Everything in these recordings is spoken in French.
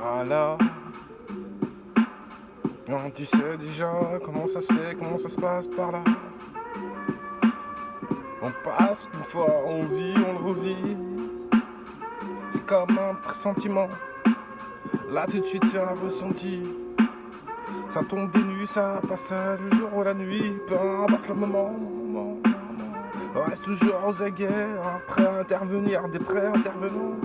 Alors, non, tu sais déjà comment ça se fait, comment ça se passe par là. On passe une fois, on vit, on le revit. C'est comme un pressentiment. Là tout de suite c'est un ressenti. Ça tombe des nuits, ça passe le jour ou la nuit. Peu importe le moment. On reste toujours aux aguets, prêt à intervenir, des prêts intervenants.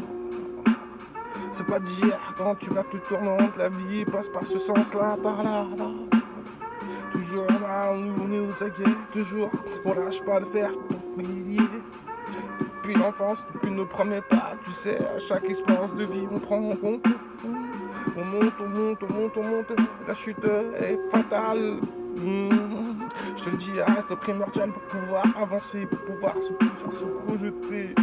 C'est pas d'hier quand tu vas tout tournante, la vie passe par ce sens-là, par là. Toujours là, on est aux aguets, toujours, on lâche pas le faire pour milliers. Depuis l'enfance, depuis nos premiers pas, tu sais, à chaque expérience de vie, on prend en compte. On monte, la chute est fatale. Je te le dis, reste primordial pour pouvoir avancer, pour pouvoir se projeter.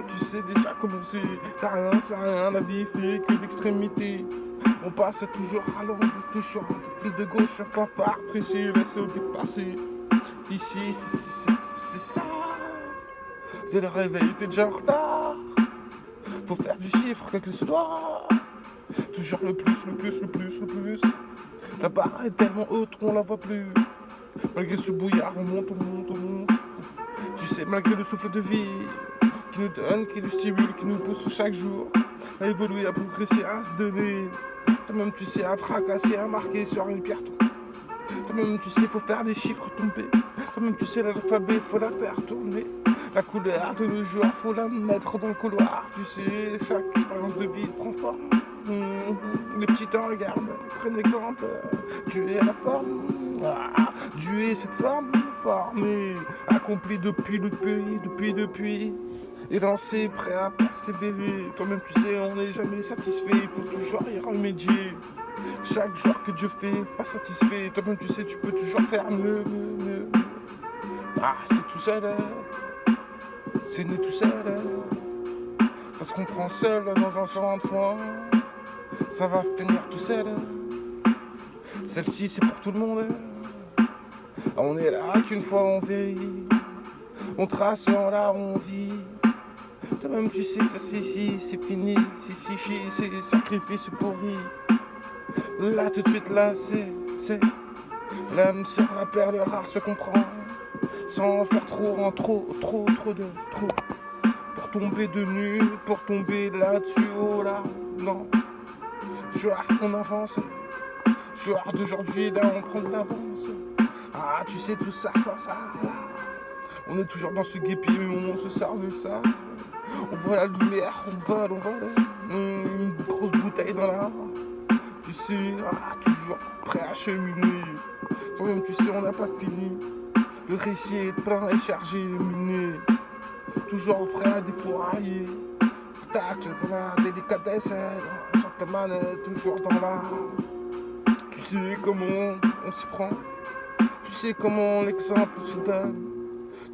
Tu sais déjà comment c'est, t'as rien, c'est rien, la vie fait que l'extrémité. On passe toujours à l'ombre, toujours un fil de gauche, un point phare précis, laisse se dépasser. Ici, c'est ça. Dès le réveil, t'es déjà en retard. Faut faire du chiffre, quelque chose doit. Toujours le plus. La barre est tellement haute qu'on la voit plus. Malgré ce brouillard, on monte. Tu sais, malgré le souffle de vie qui nous donne, qui nous stimule, qui nous pousse chaque jour à évoluer, à progresser, à se donner. Toi-même, tu sais, à fracasser, à marquer sur une pierre. Toi-même, tu sais, faut faire les chiffres tomber. Toi-même, tu sais, l'alphabet, faut la faire tourner. La couleur de nos jours, faut la mettre dans le couloir. Tu sais, chaque expérience de vie prend forme. Les petits te regardent, prennent exemple. Tu es la forme. Tu es cette forme formée, accomplie depuis. Et lancé, prêt à persévérer. Toi-même, tu sais, on n'est jamais satisfait. Il faut toujours y remédier. Chaque jour que Dieu fait, pas satisfait. Toi-même, tu sais, tu peux toujours faire mieux. C'est tout seul. C'est né tout seul. Ça se comprend seul dans un champ de foin. Ça va finir tout seul. Celle-ci c'est pour tout le monde. On est là qu'une fois on vieillit. On trace en là on vit. Toi-même tu sais ça c'est fini. C'est sacrifice pourri. Là tout de suite là c'est l'âme sur la perle rare se comprend. Sans faire trop de trop. Pour tomber de nu, pour tomber là-dessus, oh là, non. Joueur, on avance. Joueur d'aujourd'hui, là, on prend de l'avance. Tu sais tout ça, quoi, ça, là. On est toujours dans ce guépi, on se sert de ça. On voit la lumière, on vole. Une grosse bouteille dans la main. Tu sais, toujours prêt à cheminer. Toi-même, tu sais, on n'a pas fini. Le récit est plein et chargé, miné. Toujours prêt à défourailler. Tacle dans la délicatesse. Chaque manette, toujours dans la. Tu sais comment on s'y prend. Tu sais comment l'exemple se donne.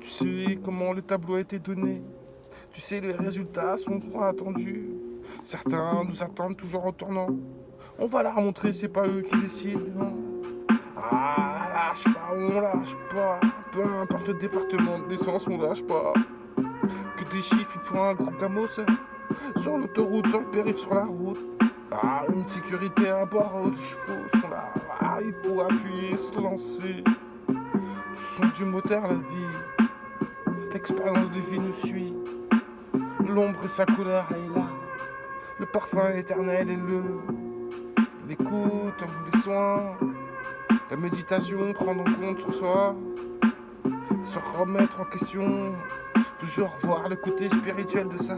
Tu sais comment le tableau a été donné. Tu sais les résultats sont attendus. Certains nous attendent toujours en tournant. On va leur montrer, c'est pas eux qui décident. Lâche pas, on lâche pas. Peu importe le département de naissance, on lâche pas. Que des chiffres, il faut un gros gamos. Sur l'autoroute, sur le périph', sur la route. Une sécurité à bord, les chevaux sont là. Il faut appuyer, se lancer. Son du moteur, la vie. L'expérience de vie nous suit. L'ombre et sa couleur est là. Le parfum éternel est l'écoute, les soins. La méditation, prendre en compte sur soi. Se remettre en question. Toujours voir le côté spirituel de sa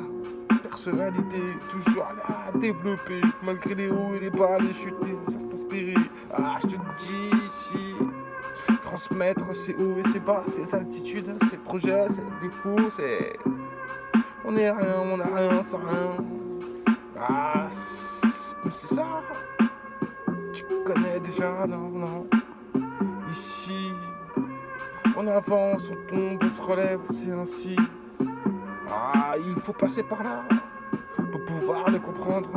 personnalité. Toujours là à développer. Malgré les hauts et les bas, les chutes, les intempéries. Je te dis ici. Transmettre ses hauts et ses bas, ses altitudes, ses projets, ses défauts, on n'est rien, on n'a rien, c'est rien. C'est ça. Tu connais déjà, non. Ici, on avance, on tombe, on se relève, c'est ainsi. Il faut passer par là pour pouvoir le comprendre.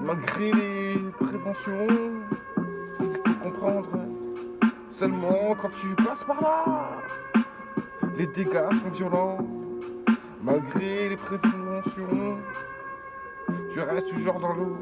Malgré les préventions, il faut comprendre. Seulement quand tu passes par là, les dégâts sont violents. Malgré les préventions, Tu restes toujours dans l'eau.